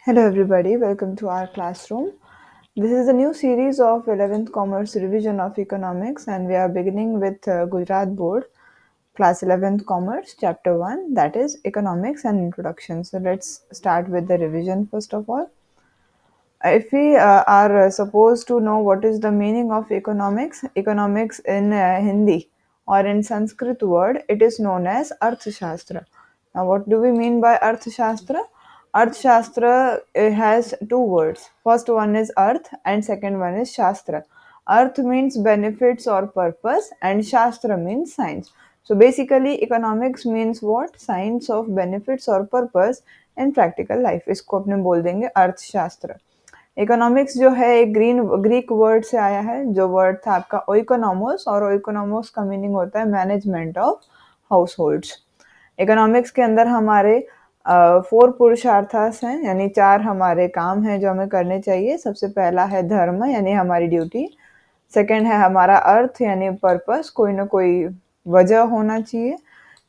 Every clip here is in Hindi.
Hello everybody, welcome to our classroom. This is a new series of 11th Commerce Revision of Economics and we are beginning with Gujarat Board, Class 11th Commerce, Chapter 1, that is Economics and Introduction. So let's start with the revision first of all. If we are supposed to know what is the meaning of economics in Hindi or in Sanskrit word, it is known as Arthashastra. Now, what do we mean by Arthashastra? Arthashastra has two words. First one is Arth and second one is Shastra. Arth means benefits or purpose and Shastra means science. So basically economics means what? Science of benefits or purpose in practical life. इसको अपने बोल देंगे अर्थशास्त्र. इकोनॉमिक्स जो है एक ग्रीक वर्ड से आया है जो वर्ड था आपका ओइकोनॉमोस और ओइकोनॉमोस का मीनिंग होता है management of house holds. Economics के अंदर हमारे 4 पुरुषार्थास हैं यानी 4 हमारे काम हैं जो हमें करने चाहिए. सबसे पहला है धर्म यानी हमारी ड्यूटी. सेकंड है हमारा अर्थ यानी पर्पस, कोई ना कोई वजह होना चाहिए.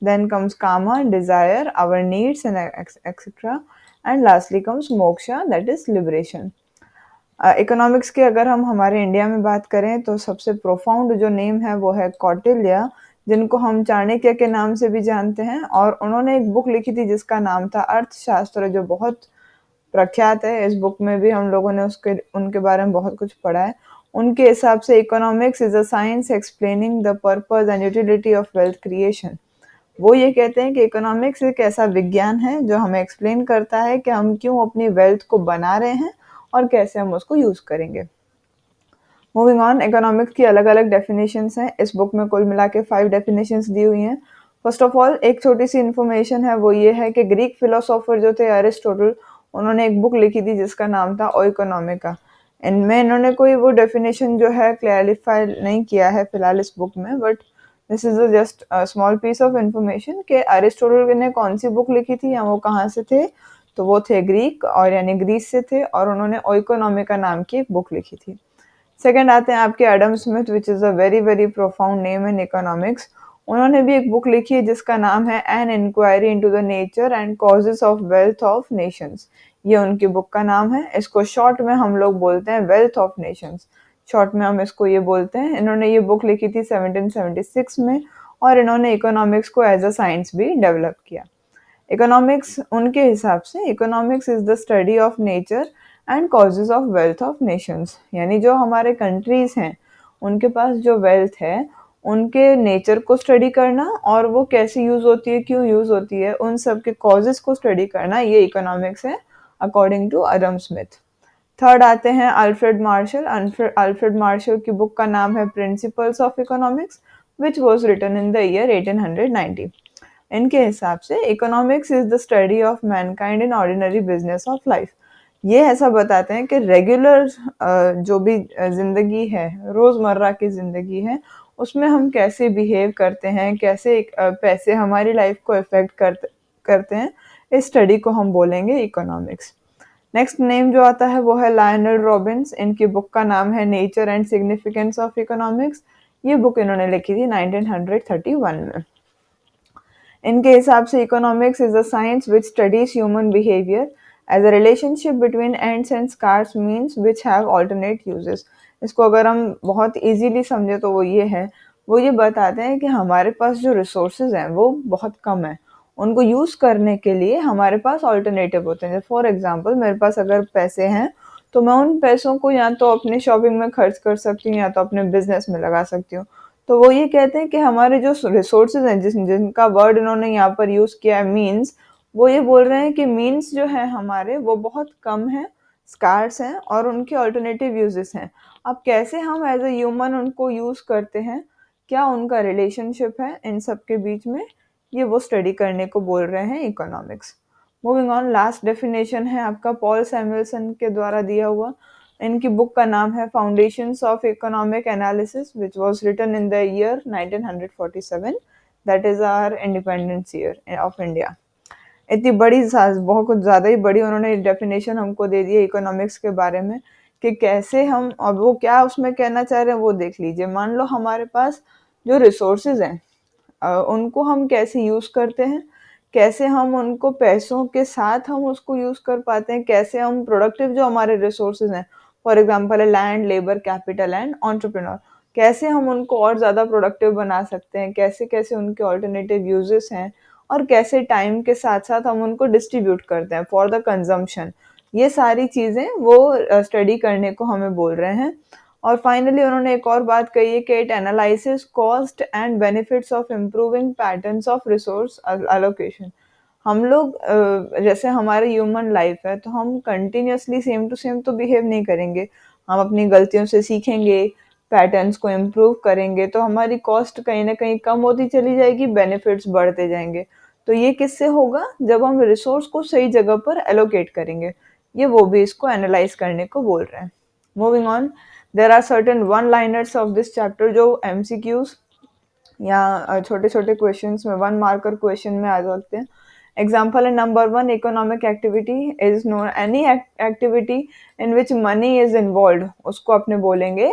Then comes kama, desire, our needs and etcetera. And lastly comes moksha, that is liberation. Economics की अगर हम हमारे इंडिया में बात करें तो सबसे प्रोफाउंड जो नेम है वो है कौटिल्य, जिनको हम चाणक्य के नाम से भी जानते हैं. और उन्होंने एक बुक लिखी थी जिसका नाम था अर्थशास्त्र, जो बहुत प्रख्यात है. इस बुक में भी हम लोगों ने उनके बारे में बहुत कुछ पढ़ा है. उनके हिसाब से economics is a science explaining the purpose and utility of wealth creation. वो ये कहते हैं कि इकोनॉमिक्स एक ऐसा विज्ञान है जो हमें एक्सप्लेन करता है कि हम क्यों अपनी वेल्थ को बना रहे हैं और कैसे हम उसको यूज करेंगे. मूविंग ऑन, इकोनॉमिक्स की अलग अलग डेफिनेशंस हैं. इस बुक में कुल मिला के 5 डेफिनेशंस दी हुई हैं. फर्स्ट ऑफ ऑल एक छोटी सी इन्फॉर्मेशन है, वो ये है कि ग्रीक फिलोसोफर जो थे अरिस्टोटल, उन्होंने एक बुक लिखी थी जिसका नाम था ओ इकोनॉमिका. इनमें इन्होंने कोई वो डेफिनेशन जो है क्लैरिफाई नहीं किया है फिलहाल इस बुक में, but this is just small piece of information कि अरिस्टोटल ने कौन सी बुक लिखी थी या वो कहाँ से थे. तो वो थे ग्रीक और यानी ग्रीस से थे और उन्होंने ओ इकोनॉमिका नाम की एक बुक लिखी थी. सेकंड आते हैं आपके Adam Smith, which is a very very profound name in economics. उन्होंने भी एक बुक लिखी है जिसका नाम है an inquiry into the nature and causes of wealth of nations. ये उनकी बुक का नाम है. इसको शॉर्ट में हम लोग बोलते हैं वेल्थ ऑफ नेशंस. शॉर्ट में हम इसको ये बोलते हैं. इन्होंने ये बुक लिखी थी 1776 में और इन्होंने इकोनॉमिक्स को एज अ साइंस भी डेवलप किया. इकोनॉमिक्स उनके हिसाब से economics is the study of nature and causes of wealth of Nations. यानी जो हमारे कंट्रीज हैं उनके पास जो वेल्थ है उनके नेचर को स्टडी करना और वो कैसे यूज होती है, क्यों यूज होती है, उन सब के कॉजेज को स्टडी करना, ये इकोनॉमिक्स है according to Adam Smith. Third आते हैं अल्फ्रेड मार्शल. अल्फ्रेड मार्शल की बुक का नाम है principles of economics which was written in the year 1890. इनके हिसाब से economics is the study of mankind in ordinary business of life. ये ऐसा बताते हैं कि रेगुलर जो भी जिंदगी है, रोजमर्रा की जिंदगी है, उसमें हम कैसे बिहेव करते हैं, कैसे पैसे हमारी लाइफ को इफेक्ट करते हैं, इस स्टडी को हम बोलेंगे इकोनॉमिक्स. नेक्स्ट नेम जो आता है वो है लायनल रॉबिन्स. इनकी बुक का नाम है nature and significance of economics. ये बुक इन्होंने लिखी थी 1931 में. इनके हिसाब से economics is a science which studies human behaviour as a relationship between ends and scarce means which have alternate uses. इसको अगर हम बहुत इजीली समझे तो वो ये बताते हैं कि हमारे पास जो रिसोर्सेज हैं वो बहुत कम है. उनको यूज़ करने के लिए हमारे पास ऑल्टरनेटिव होते हैं. फॉर एग्जांपल मेरे पास अगर पैसे हैं तो मैं उन पैसों को या तो अपने शॉपिंग में खर्च कर सकती हूँ या तो अपने बिजनेस में लगा सकती हूँ. तो वो ये कहते हैं कि हमारे जो रिसोर्सेज हैं जिनका वर्ड इन्होंने यहाँ पर यूज़ किया है मीन्स, वो ये बोल रहे हैं कि मीन्स जो है हमारे वो बहुत कम है, स्कार्स हैं और उनके अल्टरनेटिव यूजेस हैं. अब कैसे हम एज ए ह्यूमन उनको यूज़ करते हैं, क्या उनका रिलेशनशिप है इन सब के बीच में, ये वो स्टडी करने को बोल रहे हैं economics. Moving on, last definition है आपका पॉल सैमुएल्सन के द्वारा दिया हुआ. इनकी बुक का नाम है foundations of economic analysis which was written in the year 1947, that is our independence year of India. इतनी बड़ी, बहुत कुछ ज़्यादा ही बड़ी उन्होंने डेफिनेशन हमको दे दी है इकोनॉमिक्स के बारे में कि कैसे हम, अब वो क्या उसमें कहना चाह रहे हैं वो देख लीजिए. मान लो हमारे पास जो रिसोर्सेज हैं उनको हम कैसे यूज़ करते हैं, कैसे हम उनको पैसों के साथ हम उसको यूज़ कर पाते हैं, कैसे हम प्रोडक्टिव जो हमारे रिसोर्सेज हैं, फॉर एग्जांपल है land, labour, capital and entrepreneur, कैसे हम उनको और ज़्यादा प्रोडक्टिव बना सकते हैं, कैसे-कैसे उनके अल्टरनेटिव यूजेस हैं और कैसे टाइम के साथ-साथ हम उनको डिस्ट्रीब्यूट करते हैं फॉर द कंजम्पशन। ये सारी चीज़ें वो स्टडी करने को हमें बोल रहे हैं। और फाइनली उन्होंने एक और बात कही है कि it analyses cost and benefits of improving patterns of resource allocation. हम लोग जैसे हमारे ह्यूमन लाइफ है तो हम कंटिन्यूअसली सेम टू सेम तो बिहेव नहीं करेंगे, हम अपनी गलतियों से सीखेंगे, पैटर्न्स को इम्प्रूव करेंगे, तो हमारी कॉस्ट कहीं ना कहीं कम होती चली जाएगी, बेनिफिट्स बढ़ते जाएंगे। तो ये किससे होगा? जब हम रिसोर्स को सही जगह पर एलोकेट करेंगे। ये वो भी इसको एनालाइज करने को बोल रहे हैं। Moving on, there are certain one liners of this chapter जो एमसीक्यूज या छोटे छोटे क्वेश्चन में, वन मार्कर क्वेश्चन में आ सकते हैं। एग्जाम्पल है number one, economic activity is known any activity in which money is involve, उसको अपने बोलेंगे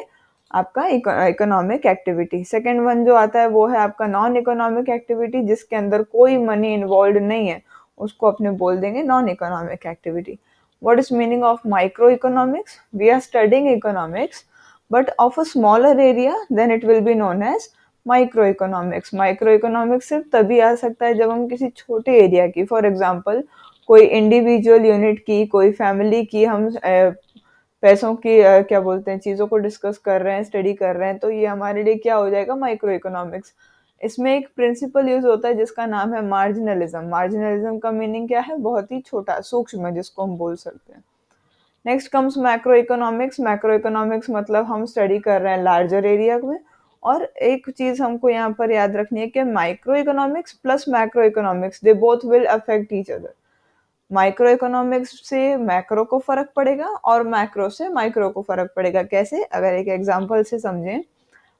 आपका इकोनॉमिक एक्टिविटी। सेकेंड वन जो आता है वो है आपका नॉन इकोनॉमिक एक्टिविटी, जिसके अंदर कोई मनी इन्वॉल्व नहीं है, उसको अपने बोल देंगे non economic activity. What is meaning of microeconomics? We are studying economics, but of a smaller area, then it will be known as microeconomics. Microeconomics सिर्फ तभी आ सकता है जब हम किसी छोटे एरिया की, फॉर एग्जांपल कोई इंडिविजुअल यूनिट की, कोई फैमिली की हम पैसों की क्या बोलते हैं, चीज़ों को डिस्कस कर रहे हैं, स्टडी कर रहे हैं, तो ये हमारे लिए क्या हो जाएगा? Micro economics. इसमें एक प्रिंसिपल यूज होता है जिसका नाम है मार्जिनलिज्म। मार्जिनलिज्म का मीनिंग क्या है? बहुत ही छोटा, सूक्ष्म, जिसको हम बोल सकते हैं। Next comes macro economics. Macro economics मतलब हम स्टडी कर रहे हैं लार्जर एरिया में। और एक चीज हमको यहाँ पर याद रखनी है कि micro economics plus macro economics, they both will affect each other. Micro economics से मैक्रो को फर्क पड़ेगा और मैक्रो से माइक्रो को फर्क पड़ेगा। कैसे? अगर एक एग्जांपल से समझें,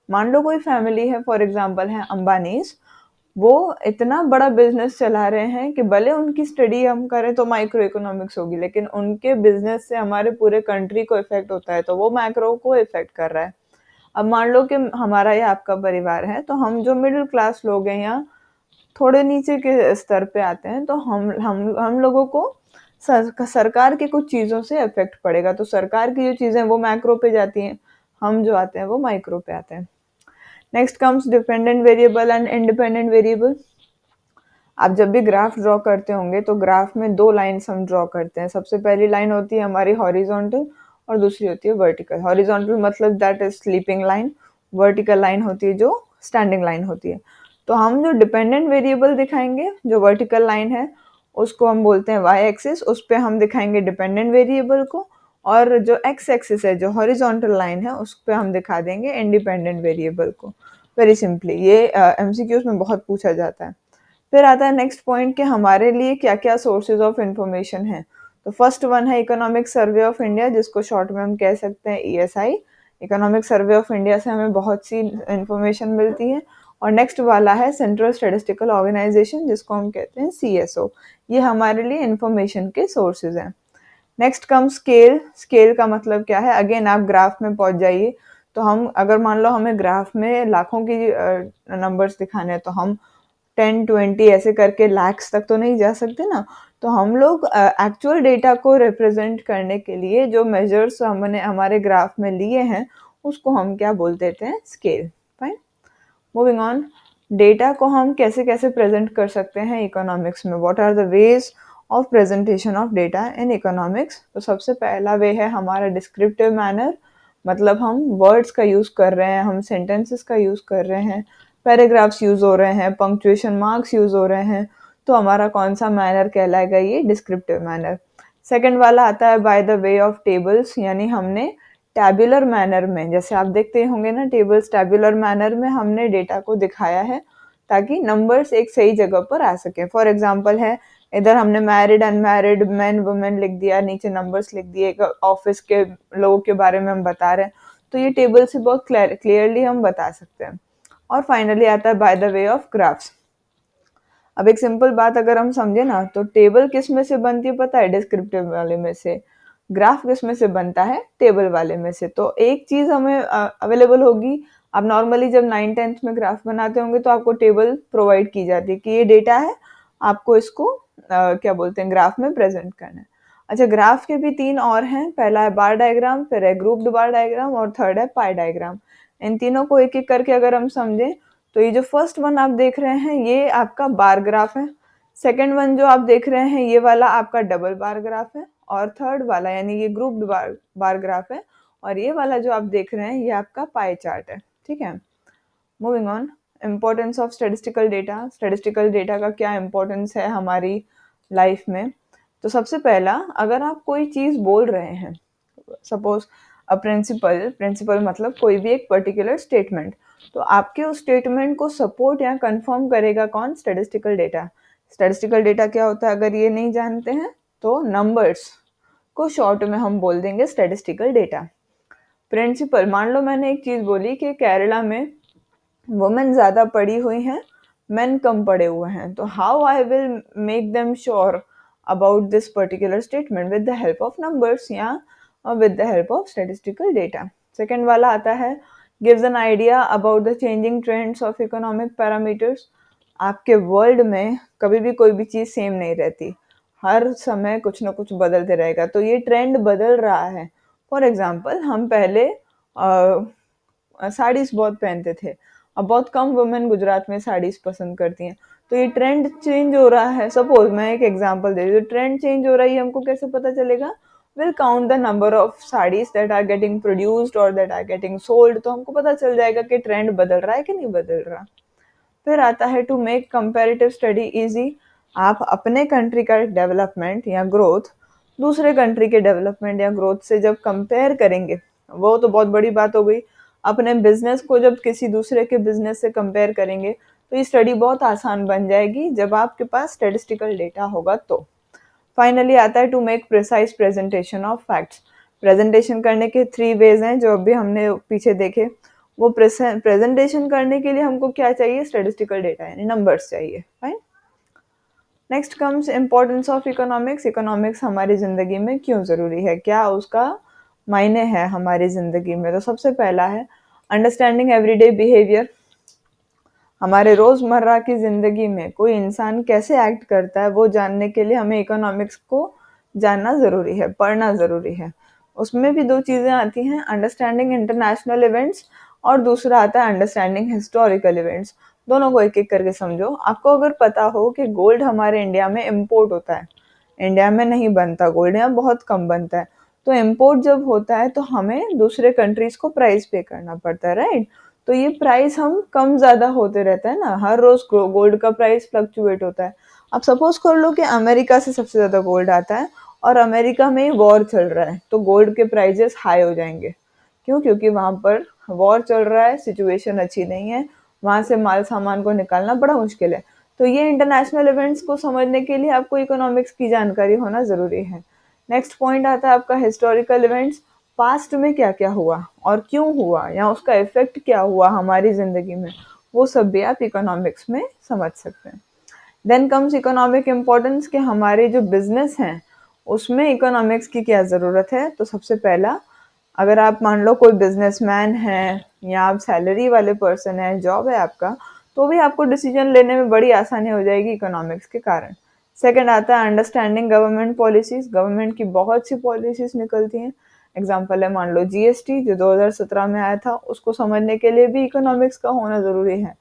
मान लो कोई फैमिली है, फॉर एग्जांपल है अंबानीज, वो इतना बड़ा बिजनेस चला रहे हैं कि भले उनकी स्टडी हम करें तो माइक्रो इकोनॉमिक्स होगी, लेकिन उनके बिजनेस से हमारे पूरे कंट्री को इफेक्ट होता है, तो वो मैक्रो को इफेक्ट कर रहा है। अब मान लो कि हमारा या आपका परिवार है, तो हम जो मिडिल क्लास लोग हैं या थोड़े नीचे के स्तर पे आते हैं, तो हम लोगों को सरकार की कुछ चीज़ों से इफेक्ट पड़ेगा। तो सरकार की जो चीज़ें वो मैक्रो पे जाती हैं, हम जो आते हैं वो माइक्रो पे आते हैं। Next comes dependent variable and independent variable. आप जब भी ग्राफ ड्रॉ करते होंगे तो ग्राफ में दो लाइन्स हम ड्रॉ करते हैं। सबसे पहली लाइन होती है हमारी हॉरिजॉन्टल और दूसरी होती है वर्टिकल। हॉरिजॉन्टल मतलब that is sleeping line, vertical line होती है जो स्टैंडिंग लाइन होती है। तो हम जो डिपेंडेंट वेरिएबल दिखाएंगे, जो वर्टिकल लाइन है उसको हम बोलते हैं वाई एक्सिस, उस पर हम दिखाएंगे डिपेंडेंट वेरिएबल को, और जो एक्स एक्सिस है, जो हॉरिजॉन्टल लाइन है, उस पर हम दिखा देंगे इंडिपेंडेंट वेरिएबल को। वेरी सिंपली, ये एमसीक्यूज में बहुत पूछा जाता है। फिर आता है नेक्स्ट पॉइंट कि हमारे लिए क्या क्या सोर्सेज ऑफ इंफॉर्मेशन है। तो फर्स्ट वन है इकोनॉमिक सर्वे ऑफ इंडिया, जिसको शॉर्ट में हम कह सकते हैं ESI. Economic survey of India से हमें बहुत सी इंफॉर्मेशन मिलती है। और नेक्स्ट वाला है सेंट्रल स्टैटिस्टिकल ऑर्गेनाइजेशन, जिसको हम कहते हैं सीएसओ। ये हमारे लिए इंफॉर्मेशन के सोर्सेज हैं। Next come scale. स्केल का मतलब क्या है? अगेन आप ग्राफ में पहुंच जाइए, तो हम अगर मान लो हमें ग्राफ में लाखों की नंबर्स दिखाने हैं, तो हम 10, 20 ऐसे करके लैक्स तक तो नहीं जा सकते ना। तो हम लोग एक्चुअल डेटा को रिप्रेजेंट करने के लिए जो मेजर्स हमने हमारे ग्राफ में लिए हैं, उसको हम क्या बोल देते हैं? Scale. Fine, moving on. Data को हम कैसे कैसे प्रेजेंट कर सकते हैं इकोनॉमिक्स में? What are the ways of presentation of data in economics? तो सबसे पहला वे है हमारा डिस्क्रिप्टिव मैनर, मतलब हम वर्ड्स का यूज कर रहे हैं, हम सेंटेंसेस का यूज कर रहे हैं, पैराग्राफ्स यूज हो रहे हैं, पंक्चुएशन मार्क्स यूज हो रहे हैं, तो हमारा कौन सा मैनर कहलाएगा? ये डिस्क्रिप्टिव मैनर। सेकंड वाला आता है by the way of tables, यानी हमने टैब्यूलर मैनर में, जैसे आप देखते होंगे ना टेबल्स, टैब्यूलर मैनर में हमने डेटा को दिखाया है ताकि नंबर्स एक सही जगह पर आ सके। फॉर एग्जांपल है, इधर हमने मैरिड, अनमैरिड, मैन, वुमेन लिख दिया, नीचे नंबर्स लिख दिए, ऑफिस के लोगों के बारे में हम बता रहे हैं, तो ये टेबल से बहुत क्लियरली हम बता सकते हैं। और फाइनली आता है by the way of graphs. अब एक सिंपल बात अगर हम समझे ना, तो टेबल किस में से बनती है पता है? डिस्क्रिप्टिव वाले में से। ग्राफ किस में से बनता है? टेबल वाले में से। तो एक चीज हमें अवेलेबल होगी, आप नॉर्मली जब 9th 10th में ग्राफ बनाते होंगे तो आपको टेबल प्रोवाइड की जाती है कि ये डेटा है, आपको इसको क्या बोलते हैं, ग्राफ में प्रेजेंट करना है। अच्छा, ग्राफ के भी 3 और हैं, पहला है बार डायग्राम, फिर है ग्रुप्ड बार डायग्राम और थर्ड है पाई डायग्राम। इन तीनों को एक एक करके अगर हम समझें तो ये जो फर्स्ट वन आप देख रहे हैं ये आपका बार ग्राफ है, सेकंड वन जो आप देख रहे हैं ये वाला आपका डबल बार ग्राफ है, और थर्ड वाला यानी ये ग्रुप्ड बार ग्राफ है, और ये वाला जो आप देख रहे हैं ये आपका पाई चार्ट है। ठीक है, moving on, importance of statistical data. Statistical data का क्या इम्पोर्टेंस है हमारी लाइफ में? तो सबसे पहला, अगर आप कोई चीज़ बोल रहे हैं, सपोज अ प्रिंसिपल, प्रिंसिपल मतलब कोई भी एक पर्टिकुलर स्टेटमेंट, तो आपके उस स्टेटमेंट को सपोर्ट या कंफर्म करेगा कौन? Statistical data. स्टेटिस्टिकल डेटा क्या होता है अगर ये नहीं जानते हैं तो नंबर्स को शॉर्ट में हम बोल देंगे स्टेटिस्टिकल डेटा। प्रिंसिपल, मान लो मैंने एक चीज़ बोली कि केरला में वुमेन ज़्यादा पढ़ी हुई हैं, मेन कम पढ़े हुए हैं, तो how I will make them sure about this particular statement? With the help of numbers या with the help of statistical data. Second वाला आता है gives an idea about the changing trends of economic parameters. आपके वर्ल्ड में कभी भी कोई भी चीज़ सेम नहीं रहती, हर समय कुछ ना कुछ बदलते रहेगा, तो ये ट्रेंड बदल रहा है। फॉर एग्जाम्पल, हम पहले साड़ीज बहुत पहनते थे, अब बहुत कम वुमेन गुजरात में साड़ीज पसंद करती हैं, तो ये ट्रेंड चेंज हो रहा है। सपोज मैं एक एग्जांपल दे रही हूँ, ट्रेंड चेंज हो रही है, हमको कैसे पता चलेगा? Will count the number of saris that are getting produced और दैट आर गेटिंग सोल्ड, तो हमको पता चल जाएगा कि ट्रेंड बदल रहा है कि नहीं बदल रहा। फिर आता है to make comparative study easy. आप अपने कंट्री का डेवलपमेंट या ग्रोथ दूसरे कंट्री के डेवलपमेंट या ग्रोथ से जब कंपेयर करेंगे, वो तो बहुत बड़ी बात हो गई, अपने बिजनेस को जब किसी दूसरे के बिजनेस से कंपेयर करेंगे तो ये स्टडी बहुत आसान बन जाएगी जब आपके पास स्टेटिस्टिकल डेटा होगा। तो फाइनली आता है to make precise presentation of facts. Presentation करने के 3 वेज हैं जो अभी हमने पीछे देखे। वो प्रेजेंटेशन करने के लिए हमको क्या चाहिए? स्टेटिस्टिकल डेटा यानी नंबर्स चाहिए। Fine, next comes importance of economics. Economics हमारी ज़िंदगी में क्यों ज़रूरी है, क्या उसका मायने है हमारी ज़िंदगी में? तो सबसे पहला है अंडरस्टैंडिंग एवरीडे बिहेवियर। हमारे रोज़मर्रा की ज़िंदगी में कोई इंसान कैसे एक्ट करता है वो जानने के लिए हमें इकोनॉमिक्स को जानना ज़रूरी है, पढ़ना ज़रूरी है। उसमें भी 2 चीज़ें आती हैं, अंडरस्टैंडिंग इंटरनेशनल इवेंट्स और दूसरा आता है अंडरस्टैंडिंग हिस्टोरिकल इवेंट्स। दोनों को एक एक करके समझो। आपको अगर पता हो कि गोल्ड हमारे इंडिया में इम्पोर्ट होता है, इंडिया में नहीं बनता गोल्ड, यहाँ बहुत कम बनता है, तो इम्पोर्ट जब होता है तो हमें दूसरे कंट्रीज़ को प्राइस पे करना पड़ता है, राइट? तो ये प्राइस हम कम ज़्यादा होते रहता है ना, हर रोज़ गोल्ड का प्राइस फ्लक्चुएट होता है। अब सपोज कर लो कि अमेरिका से सबसे ज़्यादा गोल्ड आता है और अमेरिका में ही वॉर चल रहा है, तो गोल्ड के प्राइजेस हाई हो जाएंगे। क्यों? क्योंकि वहाँ पर वॉर चल रहा है, सिचुएशन अच्छी नहीं है, वहाँ से माल सामान को निकालना बड़ा मुश्किल है। तो ये इंटरनेशनल इवेंट्स को समझने के लिए आपको इकोनॉमिक्स की जानकारी होना ज़रूरी है। नेक्स्ट पॉइंट आता है आपका हिस्टोरिकल इवेंट्स। पास्ट में क्या क्या हुआ और क्यों हुआ या उसका इफेक्ट क्या हुआ हमारी ज़िंदगी में, वो सब भी आप इकोनॉमिक्स में समझ सकते हैं। देन कम्स इकोनॉमिक इम्पोर्टेंस कि हमारे जो बिजनेस हैं उसमें इकोनॉमिक्स की क्या ज़रूरत है। तो सबसे पहला, अगर आप मान लो कोई बिजनेसमैन है या आप सैलरी वाले पर्सन है, जॉब है आपका, तो भी आपको डिसीजन लेने में बड़ी आसानी हो जाएगी इकोनॉमिक्स के कारण। सेकंड आता है अंडरस्टैंडिंग गवर्नमेंट पॉलिसीज। गवर्नमेंट की बहुत सी पॉलिसीज निकलती हैं, एग्जाम्पल है मान लो जीएसटी जो 2017 में आया था, उसको समझने के लिए भी इकोनॉमिक्स का होना ज़रूरी है।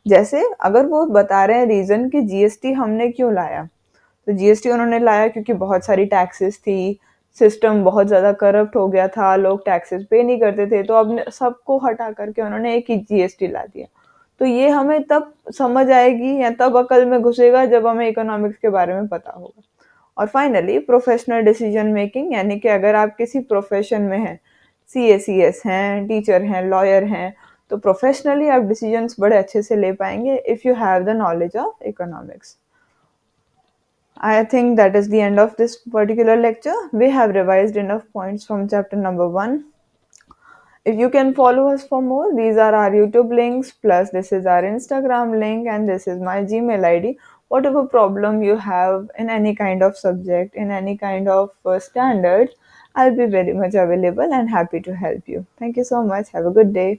जैसे अगर वो बता रहे हैं रीज़न कि जीएसटी हमने क्यों लाया, तो जीएसटी उन्होंने लाया क्योंकि बहुत सारी टैक्सेस थी, सिस्टम बहुत ज़्यादा करप्ट हो गया था, लोग टैक्सेस पे नहीं करते थे, तो अब सबको हटा करके उन्होंने एक ही जीएसटी ला दिया। तो ये हमें तब समझ आएगी या तब अकल में घुसेगा जब हमें इकोनॉमिक्स के बारे में पता होगा। और फाइनली प्रोफेशनल डिसीजन मेकिंग, यानी कि अगर आप किसी प्रोफेशन में हैं, सीए सीएस हैं, टीचर हैं, लॉयर हैं, तो प्रोफेशनली आप डिसीजंस बड़े अच्छे से ले पाएंगे if you have the knowledge of economics. I think that is the end of this particular lecture. We have revised enough points from chapter number 1. If you can follow us for more, these are our YouTube links, plus this is our Instagram link, and this is my Gmail ID. Whatever problem you have in any kind of subject, in any kind of standard, I'll be very much available and happy to help you. Thank you so much. Have a good day.